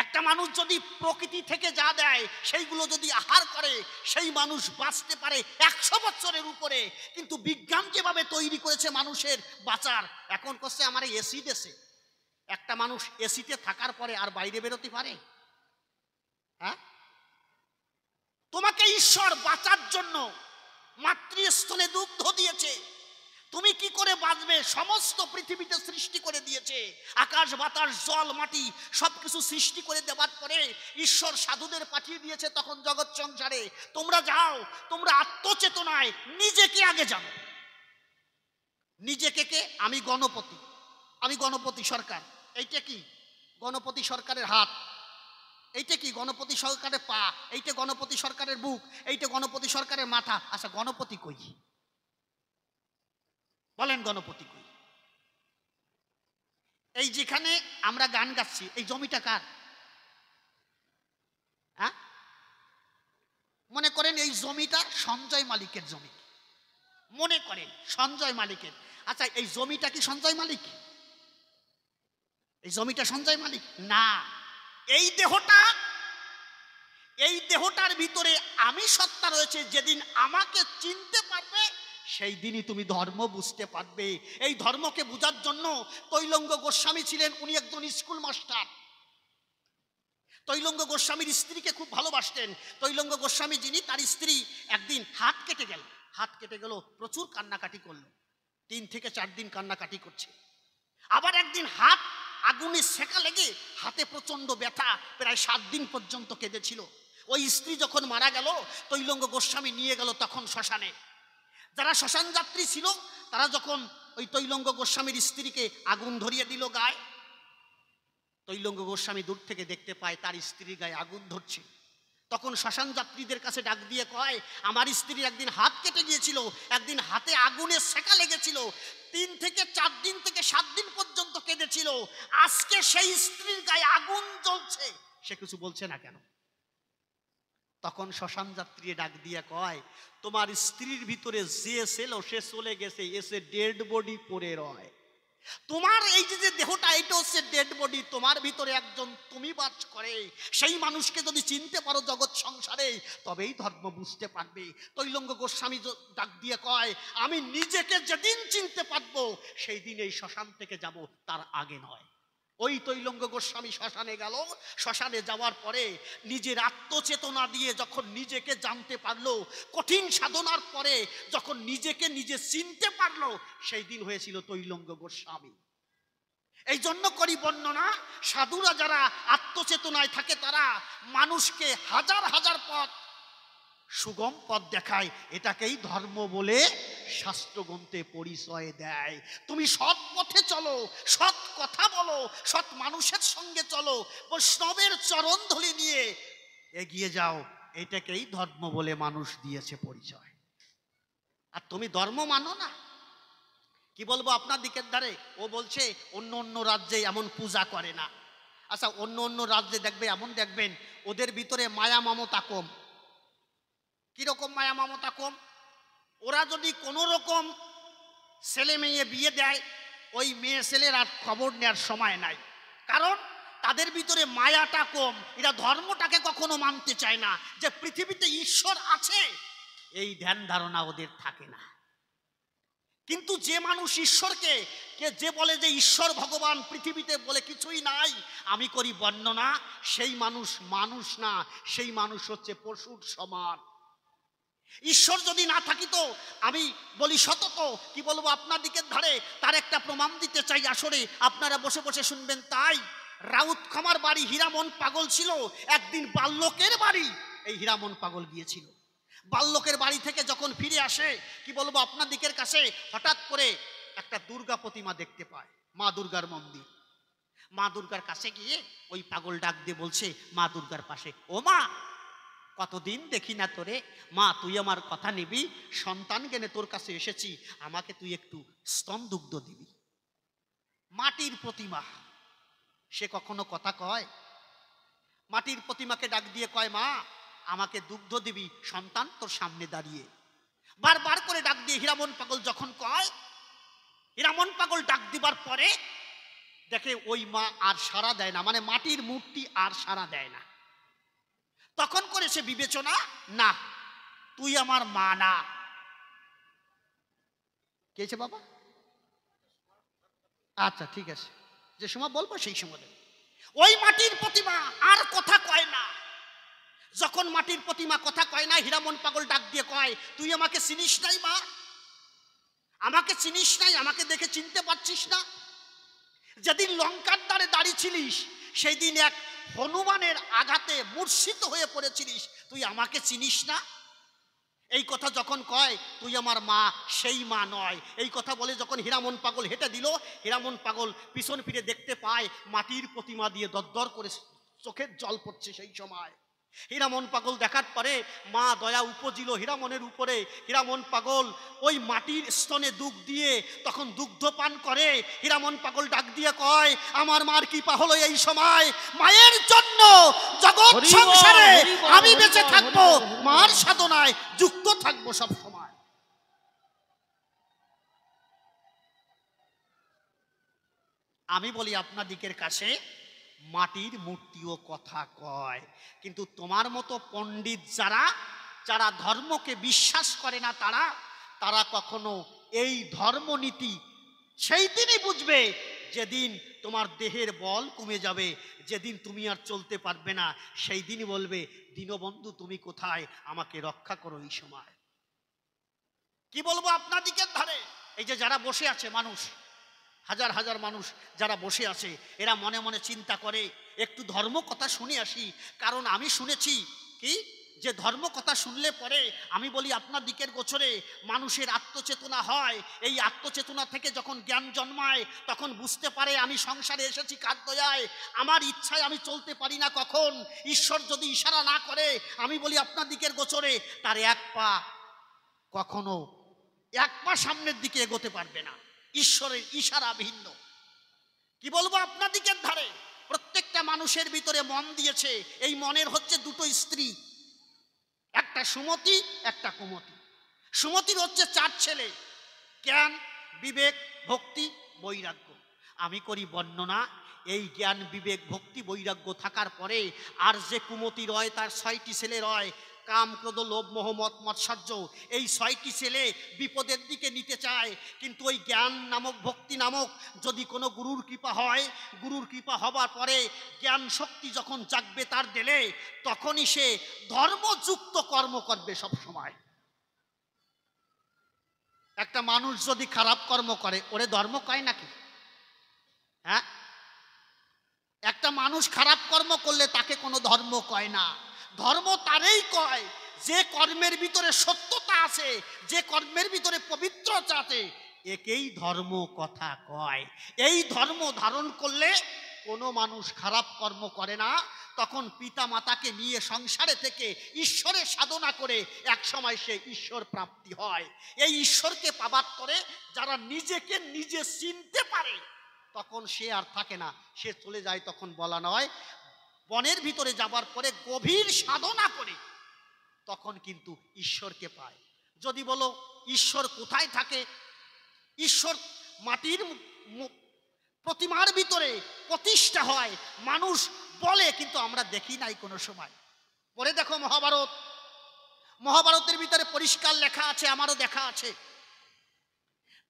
একটা মানুষ যদি প্রকৃতি থেকে যা দেয় সেইগুলো যদি আহার করে সেই মানুষ বাঁচতে পারে 100 বছরের উপরে। কিন্তু বিজ্ঞান যেভাবে তৈরি করেছে মানুষের বাঁচার, এখন করছে আমার এসি দেশে, একটা মানুষ এসিতে থাকার পরে আর বাইরে বেরোতে পারে? হ্যাঁ, তোমাকে ঈশ্বর বাঁচার জন্য মাতৃস্তনে দুগ্ধ দিয়েছে, তুমি কি করে বাঁচবে? সমস্ত পৃথিবীতে সৃষ্টি করে দিয়েছে, আকাশ বাতাস জল মাটি সবকিছু সৃষ্টি করে দেওয়ার পরে ঈশ্বর সাধুদের পাঠিয়ে দিয়েছে তখন জগৎ সংসারে, তোমরা যাও, তোমরা আত্মচেতনায় নিজেকে আগে জানো। নিজেকে কে? আমি গণপতি, আমি গণপতি সরকার। এইটা কি? গণপতি সরকারের হাত। এইটা কি? গণপতি সরকারের পা। এইটা গণপতি সরকারের বুক। এইটা গণপতি সরকারের মাথা। আচ্ছা, গণপতি কই? বলেন গণপতি কই? এই যেখানে আমরা গান গাচ্ছি এই জমিটা কার? হ্যাঁ, মনে করেন এই জমিটা সঞ্জয় মালিকের জমি, মনে করেন সঞ্জয় মালিকের। আচ্ছা, এই জমিটা কি সঞ্জয় মালিক? এই জমিটা সঞ্জয় মালিক না। এই দেহটা, এই দেহটার ভিতরে আমি সত্তা রয়েছে। যেদিন আমাকে চিনতে পারবে সেই দিনই তুমি ধর্ম বুঝতে পারবে। এই ধর্মকে বোঝার জন্য তৈলঙ্গ গোস্বামী ছিলেন, উনি একজন স্কুল মাস্টার। তৈলঙ্গ গোস্বামীর স্ত্রীকে খুব ভালোবাসতেন। তৈলঙ্গ গোস্বামী যিনি, তার স্ত্রী একদিন হাত কেটে গেল, হাত কেটে গেল, প্রচুর কান্নাকাটি করলো, 3 থেকে 4 দিন কান্নাকাটি করছে। আবার একদিন হাত আগুনে সেকা লেগে হাতে প্রচন্ড ব্যথা, প্রায় 7 দিন পর্যন্ত কেঁদেছিল। ওই স্ত্রী যখন মারা গেল তৈলঙ্গ গোস্বামী নিয়ে গেল তখন শ্মশানে। যারা শ্মশান যাত্রী ছিল তারা যখন ওই তৈলঙ্গ গোস্বামীর স্ত্রীকে আগুন ধরিয়ে দিল গায়ে, তৈলঙ্গ গোস্বামী দূর থেকে দেখতে পায় তার স্ত্রীর গায়ে আগুন ধরছে। তখন শ্মশান যাত্রীদের কাছে ডাক দিয়ে কয়, আমার স্ত্রীর একদিন হাত কেটে গিয়েছিল, একদিন হাতে আগুনে সেকা লেগেছিল, 3 থেকে 4 দিন থেকে 7 দিন পর্যন্ত কেঁদেছিল, আজকে সেই স্ত্রীর গায়ে আগুন জ্বলছে, সে কিছু বলছে না কেন? তখন শ্মশান যাত্রী ডাক দিয়ে কয়, তোমার স্ত্রীর ভিতরে যে ছিল সে চলে গেছে, এসে ডেড বডি পড়ে রয়। তোমার এই যে দেহটা, এটা হচ্ছে ডেড বডি, তোমার ভিতরে একজন তুমি বাস করে। সেই মানুষকে যদি চিনতে পারো জগৎ সংসারে, তবেই ধর্ম বুঝতে পারবে। তৈলঙ্গ গোস্বামী ডাক দিয়ে কয়, আমি নিজেকে যেদিন চিনতে পারবো সেই দিন এই শ্মশান থেকে যাব, তার আগে নয়। ওই তৈলঙ্গ গোস্বামী শ্মশানে গেল। শ্মশানে যাওয়ার পরে নিজের আত্মচেতনা দিয়ে যখন নিজেকে জানতে পারলো, কঠিন সাধনার পরে যখন নিজেকে নিজে চিনতে পারলো, সেই দিন হয়েছিল তৈলঙ্গ গোস্বামী। এই জন্য করি বর্ণনা, সাধুরা যারা আত্মচেতনায় থাকে তারা মানুষকে হাজার হাজার পথ, সুগম পথ দেখায়। এটাকেই ধর্ম বলে শাস্ত্রগ্রন্থে পরিচয় দেয়। তুমি সৎ পথে চলো, সৎ কথা বলো, সৎ মানুষের সঙ্গে চলো, বৈষ্ণবের চরণ ধরে নিয়ে এগিয়ে যাও, এটাকেই ধর্ম বলে মানুষ দিয়েছে পরিচয়। আর তুমি ধর্ম মানো না, কি বলবো আপনার দিকের ধারে, ও বলছে অন্য অন্য রাজ্যে এমন পূজা করে না। আচ্ছা, অন্য অন্য রাজ্যে দেখবে, এমন দেখবেন ওদের ভিতরে মায়া মমতা কম। কিরকম মায়া মমতা কম? ওরা যদি কোনো রকম ছেলে মেয়ে বিয়ে দেয়, ওই মেয়ে ছেলের আর খবর নেওয়ার সময় নাই, কারণ তাদের ভিতরে মায়াটা কম। এরা ধর্মটাকে কখনো মানতে চায় না, যে পৃথিবীতে ঈশ্বর আছে এই ধ্যান ধারণা ওদের থাকে না। কিন্তু যে মানুষ ঈশ্বরকে যে বলে যে ঈশ্বর ভগবান পৃথিবীতে বলে কিছুই নাই, আমি করি বর্ণনা, সেই মানুষ মানুষ না, সেই মানুষ হচ্ছে পশুর সমান। ঈশ্বর যদি না থাকিত, আমি বলি সতত, কি বলবো আপনার দিকের ধারে, তার একটা প্রমাণ দিতে চাই আসরে, আপনারা বসে বসে শুনবেন। তাই রাউত খামার বাড়ি হীরামন পাগল ছিল, একদিন বাল্যকের বাড়ি এই হীরামন পাগল গিয়েছিল। বাল্যকের বাড়ি থেকে যখন ফিরে আসে, কি বলবো আপনাদিকের কাছে, হঠাৎ করে একটা দুর্গা প্রতিমা দেখতে পায়, মা দুর্গার মন্দির। মা দুর্গার কাছে গিয়ে ওই পাগল ডাক দিয়ে বলছে মা দুর্গার পাশে, ও মা, কতদিন দেখি না তোরে, মা তুই আমার কথা নিবি, সন্তান জ্ঞানে তোর কাছে এসেছি, আমাকে তুই একটু স্তন দুগ্ধ দিবি। মাটির প্রতিমা, সে কখনো কথা কয়? মাটির প্রতিমাকে ডাক দিয়ে কয়, মা আমাকে দুগ্ধ দিবি, সন্তান তোর সামনে দাঁড়িয়ে। বারবার করে ডাক দিয়ে হীরামন পাগল যখন কয়, হীরামন পাগল ডাক দিবার পরে দেখে ওই মা আর সাড়া দেয় না, মানে মাটির মূর্তি আর সাড়া দেয় না। তখন করে সে বিবেচনা, না তুই আমার মা না। কেছে বাবা? আচ্ছা ঠিক আছে, যে সময় বলবো সেই সময় দেবে। ওই মাটির প্রতিমা আর কথা কয় না। যখন মাটির প্রতিমা কথা কয় না, হীরামন পাগল ডাক দিয়ে কয়, তুই আমাকে চিনিস নাই মা? আমাকে চিনিস নাই? আমাকে দেখে চিনতে পারছিস না? যেদিন লঙ্কার দ্বারে দাঁড়িয়েছিলিস সেই দিন এক হনুমানের আঘাতে মূর্ছিত হয়ে পড়েছিলিস, তুই আমাকে চিনিস না? এই কথা যখন কয়, তুই আমার মা, সেই মা নয়। এই কথা বলে যখন হীরামন পাগল হেঁটে দিল, হীরামন পাগল পিছন ফিরে দেখতে পায় মাটির প্রতিমা দিয়ে দরদর করে চোখের জল পড়ছে। সেই সময় হীরামন পাগল দেখার পরে মা দয়া উপজিল হীরামনের উপরে। হীরামন পাগল ওই মাটির স্তনে দুধ দিয়ে তখন দুগ্ধ পান করে। হীরামন পাগল ডাক দিয়ে কয়, আমার মার কৃপা হলো এই সময়, মায়ের জন্য জগৎ সংসারে আমি বেঁচে থাকবো, মার সাধনায় যুক্ত থাকবো সব সময়। আমি বলি আপনাদিকের কাছে, মাটির মূর্তিও কথা কয়, কিন্তু তোমার মতো পণ্ডিত যারা যারা ধর্মকে বিশ্বাস করে না, তারা কখনো এই ধর্মনীতি সেই দিনই বুঝবে যেদিন তোমার দেহের বল কমে যাবে, যেদিন তুমি আর চলতে পারবে না, সেই দিনই বলবে, দীনবন্ধু তুমি কোথায়, আমাকে রক্ষা করো এই সময়। কি বলবো আপনাদিকের ধারে এই যে যারা বসে আছে মানুষ, হাজার হাজার মানুষ যারা বসে আছে, এরা মনে মনে চিন্তা করে একটু ধর্ম কথা শুনে আসি। কারণ আমি শুনেছি কি, যে ধর্ম কথা শুনলে পরে, আমি বলি আপনার দিকের গোচরে মানুষের আত্মচেতনা হয়। এই আত্মচেতনা থেকে যখন জ্ঞান জন্মায়, তখন বুঝতে পারে আমি সংসারে এসেছি কার দয়ায়, আমার ইচ্ছায় আমি চলতে পারি না। কখন ঈশ্বর যদি ইশারা না করে, আমি বলি আপনার দিকের গোচরে তার কখনো এক পা সামনের দিকে এগোতে পারবে না। ঈশ্বরের ইশারা ভিন্ন। কি বলবো আপনাদিকের ধারে, প্রত্যেকটা মানুষের ভিতরে মন দিয়েছে। এই মনের হচ্ছে দুটো স্ত্রী, একটা সুমতি, একটা কুমতি। সুমতির হচ্ছে 4 ছেলে, জ্ঞান, বিবেক, ভক্তি, বৈরাগ্য। আমি করি বর্ণনা, এই জ্ঞান, বিবেক, ভক্তি, বৈরাগ্য থাকার পরে আর যে কুমতি রয়, তার 6টি ছেলে রয়, কাম, ক্রোধ, লোভ, মোহ, মদ, মৎসর্য। এই 6টি ছেলে বিপদের দিকে নিতে চায়, কিন্তু ওই জ্ঞান নামক, ভক্তি নামক যদি কোনো গুরুর কৃপা হয়, গুরুর কৃপা হবার পরে জ্ঞান শক্তি যখন জাগবে তার দিলে, তখনই সে ধর্মযুক্ত কর্ম করবে সব সময়। একটা মানুষ যদি খারাপ কর্ম করে, ওরে ধর্ম কয় নাকি? হ্যাঁ, একটা মানুষ খারাপ কর্ম করলে তাকে কোনো ধর্ম কয় না। ধর্ম তারই কয় যে কর্মের ভিতরে সত্যতা আছে, যে কর্মের ভিতরে পবিত্রতা আছে, একেই ধর্ম কথা কয়। এই ধর্ম ধারণ করলে কোনো মানুষ খারাপ কর্ম করে না। তখন পিতা মাতাকে নিয়ে সংসারে থেকে ঈশ্বরের সাধনা করে এক সময় সে ঈশ্বর প্রাপ্তি হয়। এই ঈশ্বরকে পাবার করে যারা নিজেকে নিজে চিনতে পারে, তখন সে আর থাকে না, সে চলে যায়। তখন বলা নয়, বনের ভিতরে যাবার পরে গভীর সাধনা করে তখন কিন্তু ঈশ্বরকে পায়। যদি বলো ঈশ্বর কোথায় থাকে, ঈশ্বর মাটির প্রতিমার ভিতরে প্রতিষ্ঠা হয়, মানুষ বলে, কিন্তু আমরা দেখি নাই কোনো সময়। পরে দেখো মহাভারত, মহাভারতের ভিতরে পরিষ্কার লেখা আছে, আমারও দেখা আছে।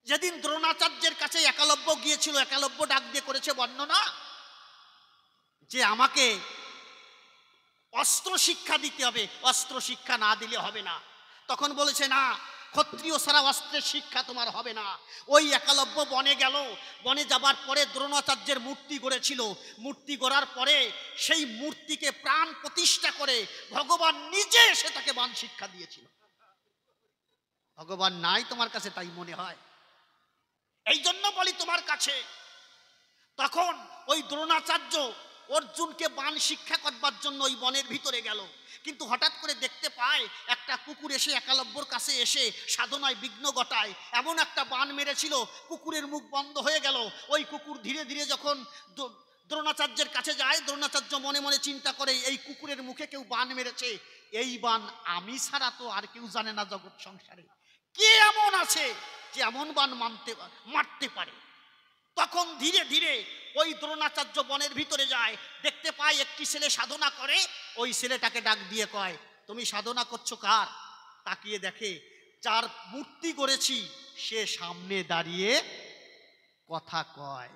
যেদিন দ্রোণাচার্যের কাছে একলব্য গিয়েছিল, একলব্য ডাক দিয়ে করেছে বর্ণনা যে আমাকে অস্ত্র শিক্ষা দিতে হবে, অস্ত্র শিক্ষা না দিলে হবে না। তখন বলেছে, না, ক্ষত্রিয় ছাড়া অস্ত্রের শিক্ষা তোমার হবে না। ওই একলব্য বনে গেল, বনে যাবার পরে দ্রোণাচার্যের মূর্তি গড়েছিল, মূর্তি গড়ার পরে সেই মূর্তিকে প্রাণ প্রতিষ্ঠা করে ভগবান নিজে এসে তাকে বাণ শিক্ষা দিয়েছিল। ভগবান নাই তোমার কাছে তাই মনে হয়? এই জন্য বলি তোমার কাছে, তখন ওই দ্রোণাচার্য অর্জুনকে বাণ শিক্ষা করবার জন্য ওই বনের ভিতরে গেল, কিন্তু হঠাৎ করে দেখতে পায় একটা কুকুর এসে একলব্যর কাছে এসে সাধনায় বিঘ্ন ঘটায়। এমন একটা বাণ মেরেছিল, কুকুরের মুখ বন্ধ হয়ে গেল। ওই কুকুর ধীরে ধীরে যখন দ্রোণাচার্যের কাছে যায়, দ্রোণাচার্য মনে মনে চিন্তা করে এই কুকুরের মুখে কেউ বাণ মেরেছে, এই বাণ আমি ছাড়া তো আর কেউ জানে না জগৎ সংসারে, কে এমন আছে যে এমন বাণ মারতে পারে। তখন ধীরে ধীরে ওই দ্রোণাচার্য বনের ভিতরে যায়, দেখতে পায় একটি ছেলে সাধনা করে। ওই ছেলেটাকে ডাক দিয়ে কয়, তুমি সাধনা করছো কার? তাকিয়ে দেখে যার মূর্তি গড়েছি সে সামনে দাঁড়িয়ে কথা কয়।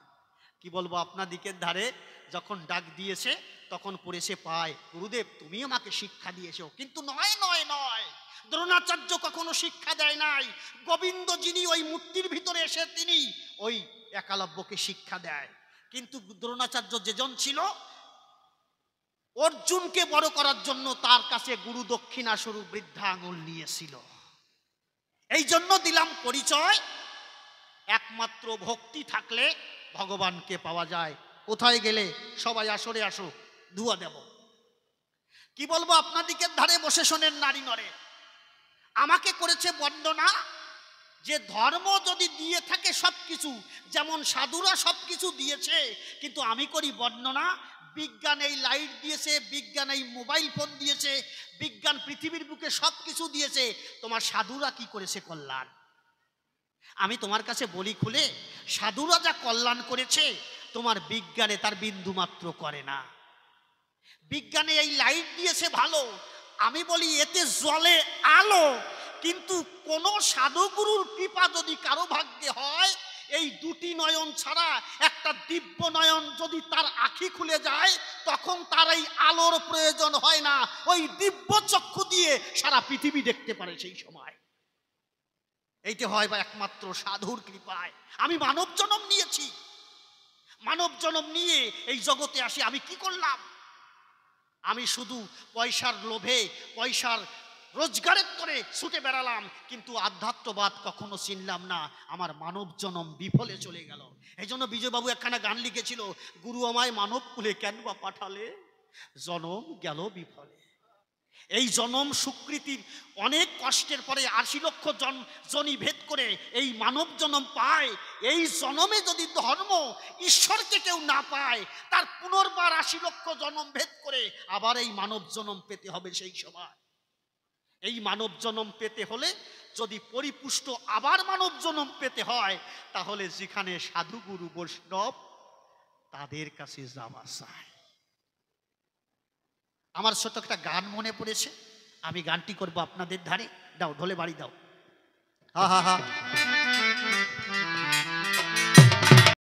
কি বলবো, আপনার দিকের ধারে যখন ডাক দিয়েছে তখন পড়েছে পায়, গুরুদেব তুমি আমাকে শিক্ষা দিয়েছো। কিন্তু নয় নয় নয়, দ্রোণাচার্য কখনো শিক্ষা দেয় নাই। গোবিন্দ যিনি ওই মূর্তির ভিতরে এসে তিনি ওই একলব্যকে শিক্ষা দেয়। কিন্তু দ্রোণাচার্য যেজন ছিল অর্জুনকে বড় করার জন্য তার কাছে গুরু দক্ষিণা স্বরূপ বৃদ্ধা আঙুল নিয়েছিল। এই জন্য দিলাম পরিচয়, একমাত্র ভক্তি থাকলে ভগবানকে পাওয়া যায়। কোথায় গেলে সবাই আসরে আসো, ধুয়া দেব। কি বলবো, আপনাদিকের ধারে বসে শোনেন নারী নরে, আমাকে করেছে বন্দনা যে ধর্ম যদি দিয়ে থাকে সবকিছু, যেমন সাধুরা সবকিছু দিয়েছে, কিন্তু আমি করি বর্ণনা। বিজ্ঞান এই লাইট দিয়েছে, বিজ্ঞান এই মোবাইল ফোন দিয়েছে, বিজ্ঞান পৃথিবীর বুকে সবকিছু দিয়েছে, তোমার সাধুরা কি করেছে কল্যাণ? আমি তোমার কাছে বলি খুলে, সাধুরা যা কল্যাণ করেছে তোমার বিজ্ঞানে তার বিন্দু মাত্র করে না। বিজ্ঞানে এই লাইট দিয়েছে ভালো, আমি বলি এতে জ্বলে আলো, কিন্তু কোন সাধুগুরুর কৃপা যদি কারো ভাগ্যে হয়, এই দুটি নয়ন ছাড়া একটা দিব্য নয়ন যদি তার আঁখি খুলে যায়, তখন তার এই আলোর প্রয়োজন হয় না, ওই দিব্য চক্ষু দিয়ে সারা পৃথিবী দেখতে পারে সেই সময়। এইটা হয় বা একমাত্র সাধুর কৃপায়। আমি মানব জন্ম নিয়েছি, মানব জন্ম নিয়ে এই জগতে আসি, আমি কি করলাম? আমি শুধু পয়সার লোভে, পয়সার রোজগারের করে ছুটে বেড়ালাম, কিন্তু আধ্যাত্মবাদ কখনো চিনলাম না। আমার মানব জনম বিফলে চলে গেল। এই জন্য বিজয়বাবু একখানা গান লিখেছিল, গুরু আমায় মানব কুলে কেন বা পাঠালে, জনম গেল বিফলে। এই জনম স্বীকৃতির অনেক কষ্টের পরে ৮০ লক্ষ জনি ভেদ করে এই মানব জনম পায়। এই জনমে যদি ধর্ম ঈশ্বরকে কেউ না পায়, তার পুনর্বার ৮০ লক্ষ জনম ভেদ করে আবার এই মানব জনম পেতে হবে। সেই সময় এই মানব জনম পেতে হলে যদি পরিপুষ্ট আবার মানব জনম পেতে হয়, তাহলে যেখানে সাধু গুরু বৈষ্ণব তাদের কাছে যাওয়া চায়। আমার ছোট একটা গান মনে পড়েছে, আমি গানটি করব আপনাদের ধারে। দাও ঢোলে বাড়ি দাও। হা হা হা।